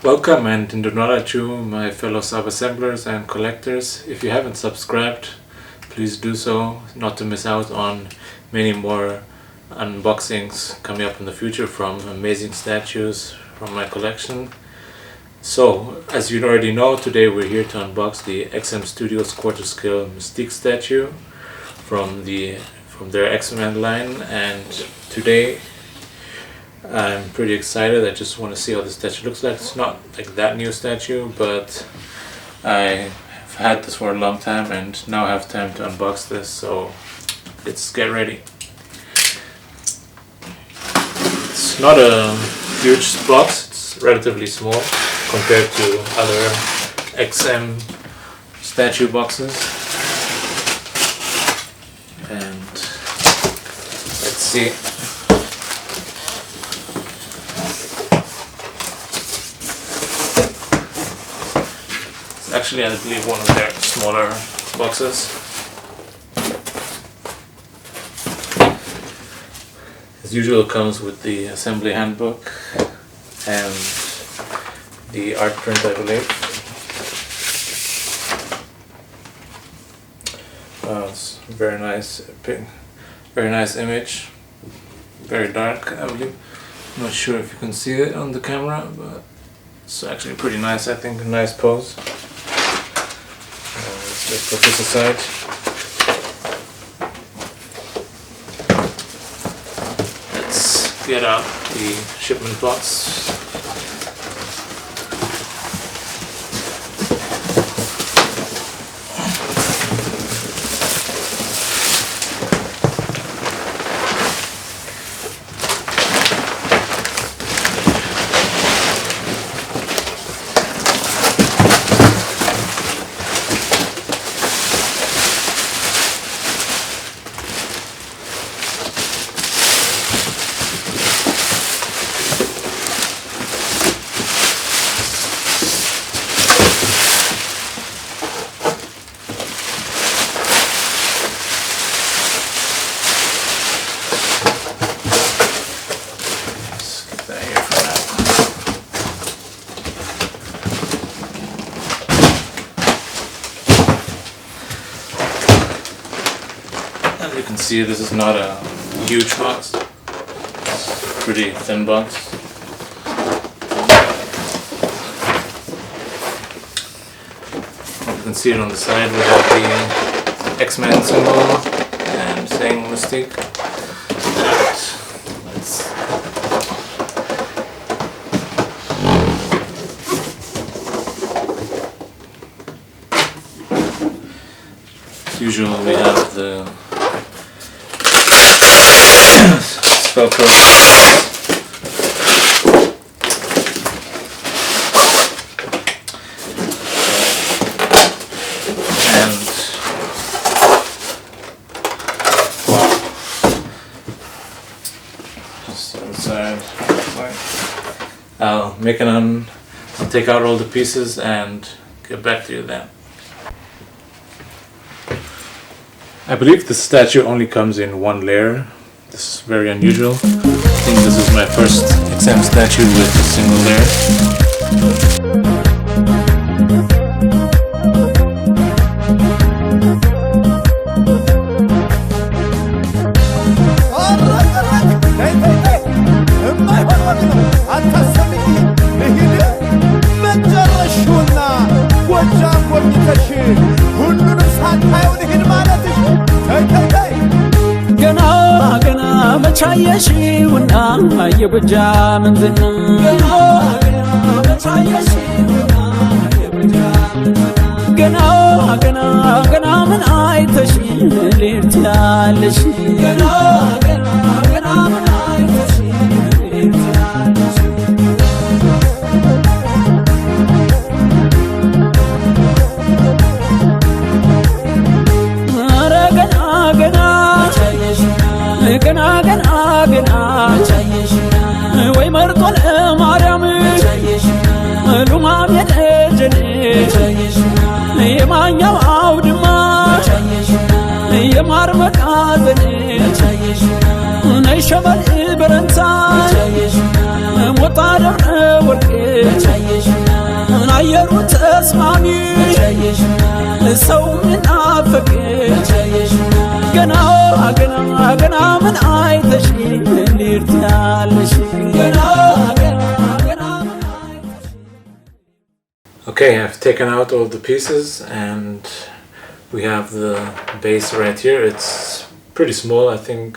Welcome and Indonara, my fellow Sabassemblers and collectors. If you haven't subscribed, please do so, not to miss out on many more unboxings coming up in the future from amazing statues from my collection. So, as you already know, today we're here to unbox the XM Studios quarter scale Mystique statue from their X-Men line, and today I'm pretty excited. I just want to see how the statue looks like. It's not like that new statue, but I've had this for a long time and now I have time to unbox this, so let's get ready. It's not a huge box, it's relatively small compared to other XM statue boxes. And let's see. Actually, I believe one of their smaller boxes. As usual, it comes with the assembly handbook and the art print, I believe. It's very nice, very nice image. Very dark, I believe. I'm not sure if you can see it on the camera, but it's actually pretty nice. I think a nice pose. Let's put this aside. Let's get out the shipment box. As you can see, this is not a huge box. It's a pretty thin box. You can see it on the side. We have the X-Men symbol and saying Mystique. As usual, we have the spell code. And just inside. I'll take out all the pieces and get back to you then. I believe the statue only comes in one layer. This is very unusual. I think this is my first XM statue with a single layer. Chayeshuna yebuja manzina gana man aytashi lirtalashi gana man aytashi lirtalashi gana way martol maryam lumam yedejene yemaኛው አውድማ የማር መቃዘኔ ነይ ሸበል በረንታ ወጣ ደብረ ወርቄ አየሩ ተስማሚ ሰው ምናፈቅ ገና ገና ገና ምን አይተሽ እንዴት ያለሽ ገና ገና ምን አይተሽ Okay, I've taken out all the pieces and we have the bass right here. It's pretty small. I think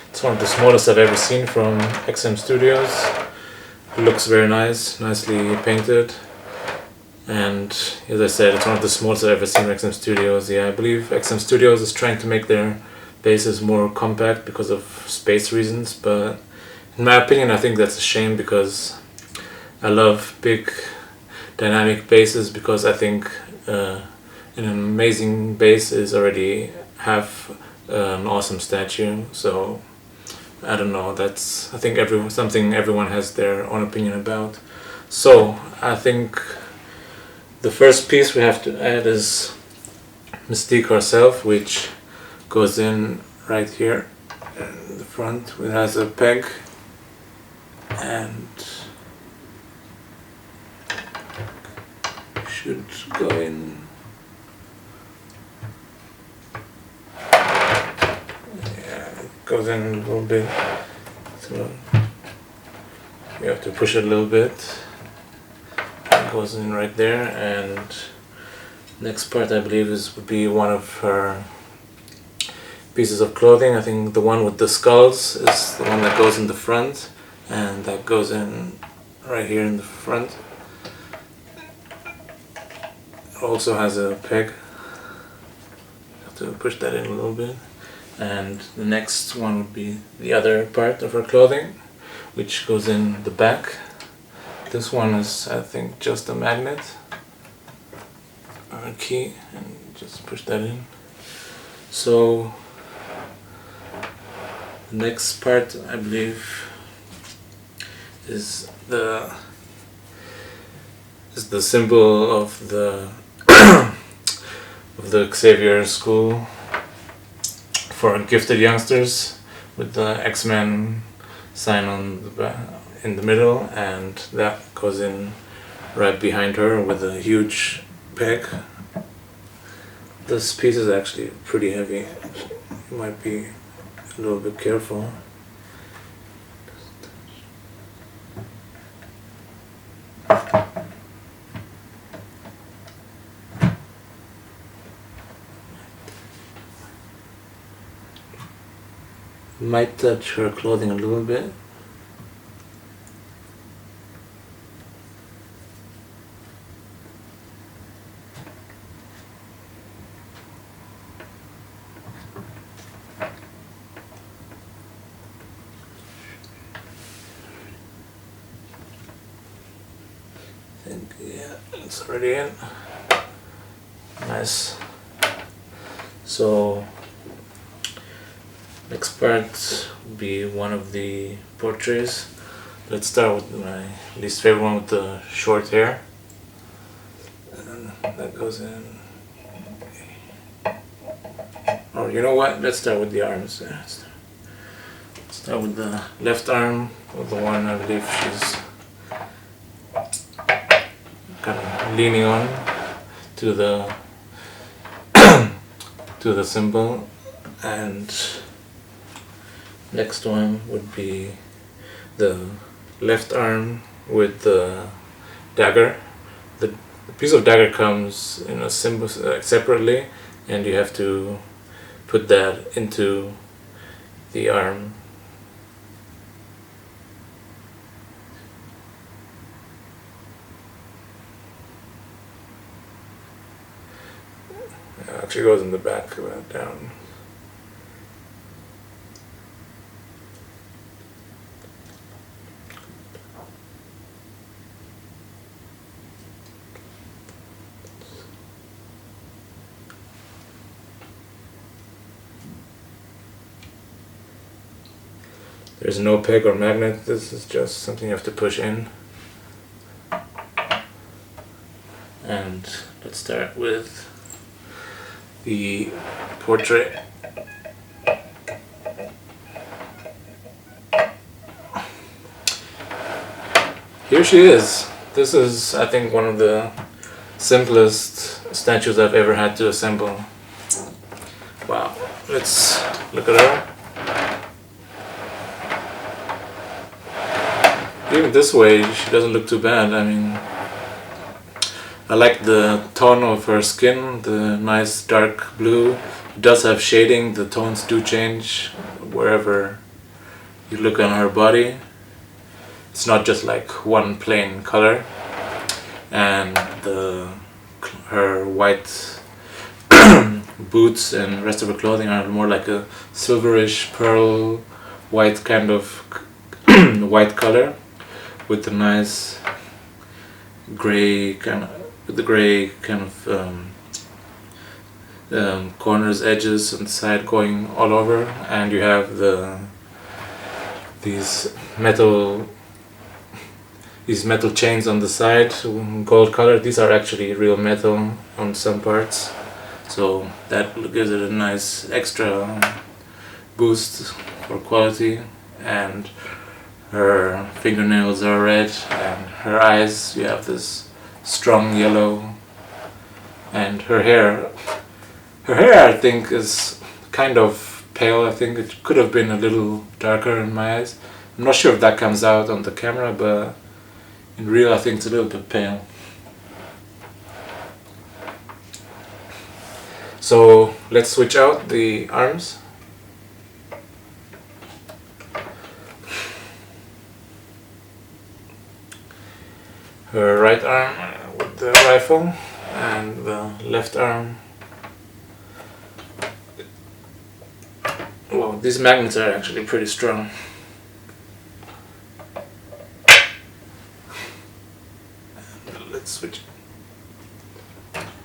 it's one of the smallest I've ever seen from XM Studios. It looks very nice, nicely painted. And as I said, it's one of the smallest I've ever seen from XM Studios. Yeah, I believe XM Studios is trying to make their basses more compact because of space reasons. But in my opinion, I think that's a shame because I love big dynamic basses, because I think an amazing bass is already half an awesome statue. So I don't know, that's I think something everyone has their own opinion about. So I think the first piece we have to add is Mystique herself, which goes in right here in the front. It has a peg and should go in. Yeah, it goes in a little bit, so you have to push it a little bit. It goes in right there, and next part I believe would be one of her pieces of clothing. I think the one with the skulls is the one that goes in the front, and that goes in right here in the front. Also has a peg. Have to push that in a little bit. And the next one would be the other part of her clothing, which goes in the back. This one is, I think, just a magnet or a key, and just push that in. So the next part, I believe, is the symbol of the of the Xavier School for Gifted Youngsters, with the X-Men sign on in the middle, and that goes in right behind her with a huge peg. This piece is actually pretty heavy. You might be a little bit careful. Might touch her clothing a little bit. Yeah, it's already in. Nice. So next part will be one of the portraits. Let's start with my least favorite one, with the short hair. And that goes in. Oh, you know what? Let's start with the arms. Let's start with the left arm, with the one I believe she's kind of leaning on to the to the symbol. And next one would be the left arm with the dagger. The piece of dagger comes in a symbol separately, and you have to put that into the arm. It actually goes in the back, down. There's no peg or magnet, this is just something you have to push in. And let's start with the portrait. here she is. This is, I think, one of the simplest statues I've ever had to assemble. Wow, let's look at her. Even this way, she doesn't look too bad. I mean, I like the tone of her skin, the nice dark blue. It does have shading, the tones do change wherever you look on her body. It's not just like one plain color. And her white boots and rest of her clothing are more like a silverish pearl white kind of white color with the nice gray kind of corners, edges and side going all over, and you have these metal chains on the side, gold color. These are actually real metal on some parts, so that gives it a nice extra boost for quality. And her fingernails are red, and her eyes, you have this strong yellow. And her hair I think is kind of pale. I think it could have been a little darker in my eyes. I'm not sure if that comes out on the camera, but in real I think it's a little bit pale. So let's switch out the arms. Her right arm with the rifle and the left arm. Well, these magnets are actually pretty strong. Let's switch.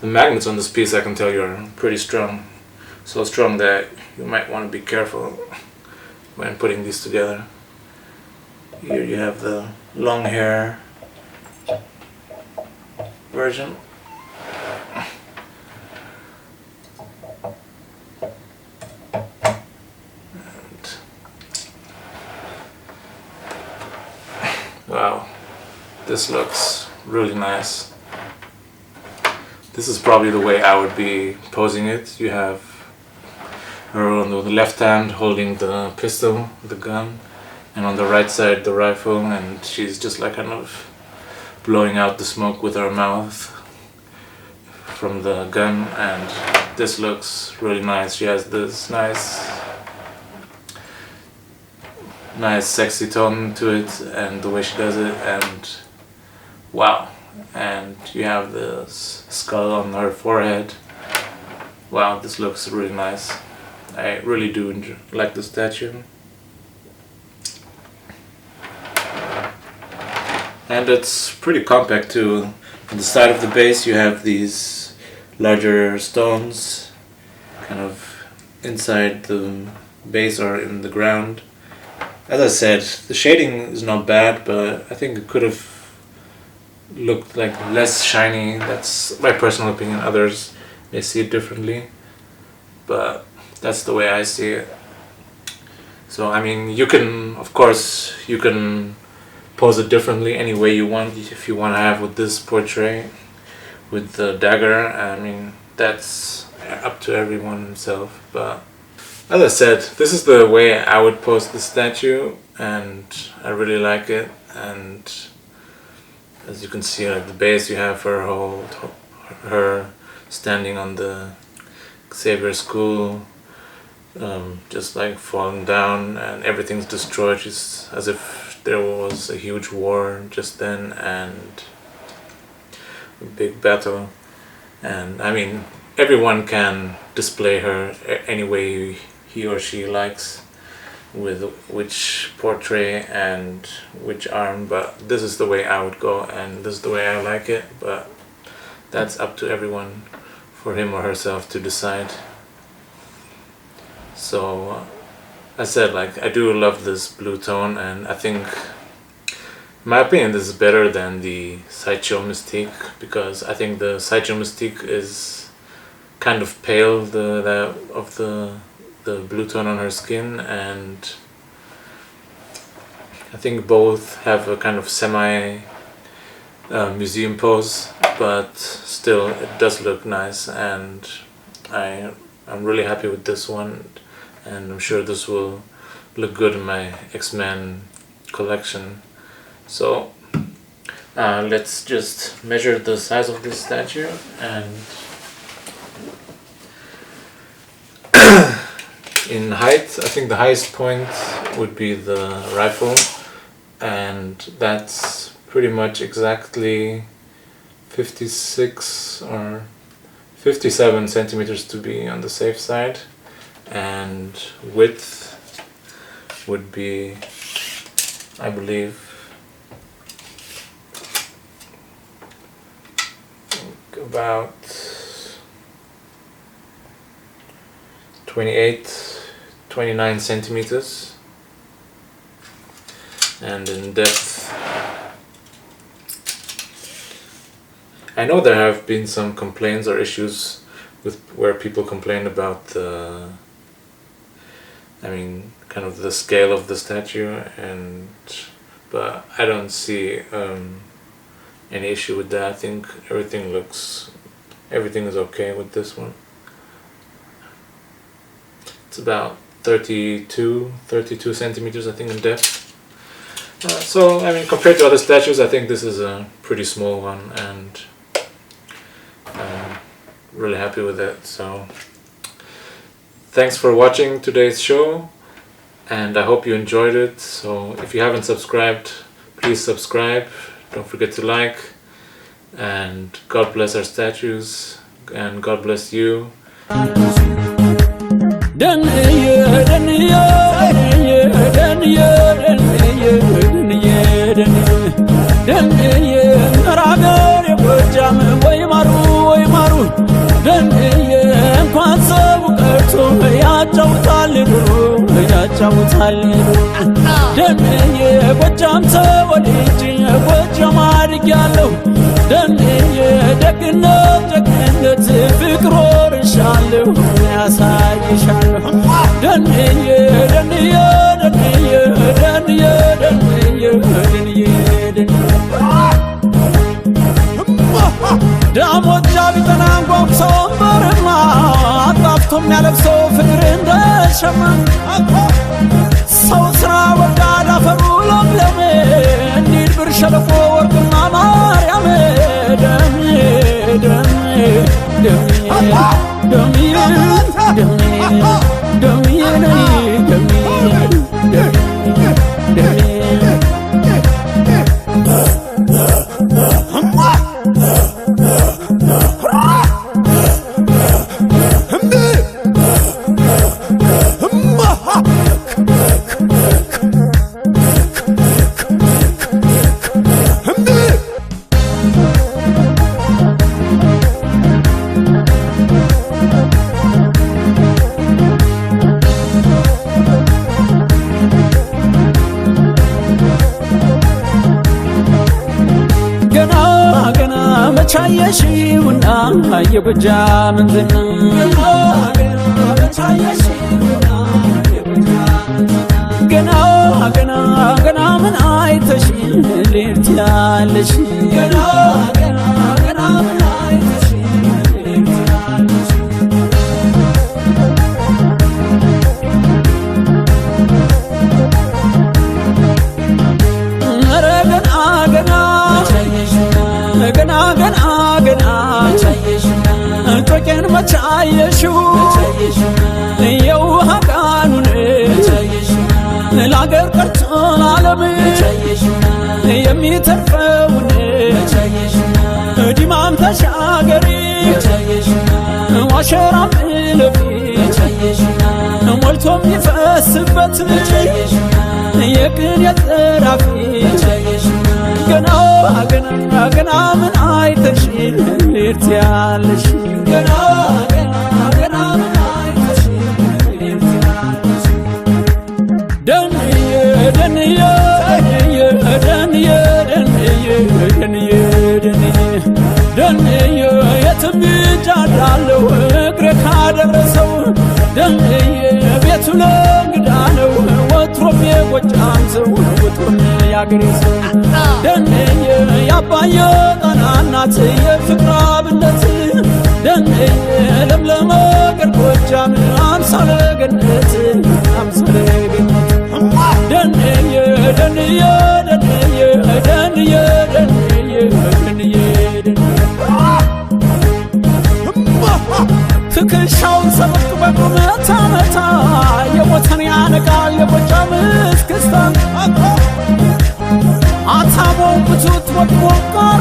The magnets on this piece, I can tell you, are pretty strong. So strong that you might want to be careful when putting these together. Here you have the long hair version. Wow, this looks really nice. This is probably the way I would be posing it. You have her on the left hand holding the pistol, the gun, and on the right side the rifle, and she's just like kind of blowing out the smoke with her mouth from the gun, and this looks really nice. She has this nice sexy tone to it, and the way she does it, and wow. And you have this skull on her forehead. Wow, this looks really nice. I really do like the statue. And it's pretty compact too. On the side of the base you have these larger stones kind of inside the base or in the ground. As I said, the shading is not bad, but I think it could have looked like less shiny. That's my personal opinion. Others may see it differently, but that's the way I see it. So I mean, you can, of course, you can pose it differently any way you want. If you want to have with this portrait with the dagger, I mean, that's up to everyone himself. But as I said, this is the way I would pose the statue, and I really like it. And as you can see at the base, you have her standing on the Xavier School, just like falling down, and everything's destroyed. Just as if there was a huge war just then and a big battle. And I mean, everyone can display her any way he or she likes, with which portrait and which arm, but this is the way I would go, and this is the way I like it. But that's up to everyone, for him or herself to decide. So I said, like, I do love this blue tone, and I think, in my opinion, this is better than the Sideshow Mystique, because I think the Sideshow Mystique is kind of pale, the blue tone on her skin, and I think both have a kind of semi museum pose, but still it does look nice, and I'm really happy with this one, and I'm sure this will look good in my X-Men collection. So let's just measure the size of this statue, and in height, I think the highest point would be the rifle, and that's pretty much exactly 56 or 57 centimeters to be on the safe side, and width would be, I believe, about 29 centimeters, and in depth, I know there have been some complaints or issues with where people complain about the, kind of the scale of the statue, but I don't see any issue with that. I think everything is okay with this one. It's about 32 centimeters, I think, in depth. So, compared to other statues, I think this is a pretty small one, and I'm really happy with it. So, thanks for watching today's show, and I hope you enjoyed it. So, if you haven't subscribed, please subscribe. Don't forget to like, and God bless our statues, and God bless you. ዳሞት ጃቢተናን ጎምሶ በርማ አጣፍቶም ያለብሰው ፍቅር እንደሸማ ሰው ስራ ወዳድ አፈሩ ለምለም እንዲል ብር ሸለቆ ወርቅና ማርያም ደም ደም ደም ደም ደም ቻየሽውና የበጃ ምንዝና ገና ገና ገና ምን አይተሽ ልርት ያለሽ ገና ገና ገና ምን አይተሽ ልርት ያለሽ ኧረ ገና ገና ገና ገና ቻየሽና ጮቄን መቻየሽው የውሃ ቃኑን ቻየሽና ለአገር ቀርቶ ለዓለም ቻየሽና የሚተርፈውን ቻየሽና ዲማም ተሻገሪ ቻየሽና ዋሸራም ለፊ ቻየሽና ሞልቶም ይፈስበት ቻየሽና የቅን የጥራፊ ቻየሽና ገና ገና ገና ምን አይተሽ ልርት ያለሽ ገና ገና ገና ምን አይተሽ ልርት ያለሽ ደንዬ ደንዬ ደንዬ ደንዬ ደንዬ ደንዬ የትም ጃዳለው እግሬ ካደረሰው ደንዬ ቤቱ ለእንግዳ ነው ወትሮም የጎጃም ሰው ወትሮም ያገሬ ሰው ደንዬ ያባየ ጣናናት የፍቅር አብነት ደንዬ ለምለመ ገርጎጃም አምሳለ ገነት አምሳለ ገነት ደንዬ ደንዬ ደንዬ ደንዬ ደንዬ ደንዬ ትከሻውን ሰበቅ በቁመት አመታ የሞተን ያነቃል የጎጃም እስክስታ አታሞው ብቱት ወጥሞ ጋር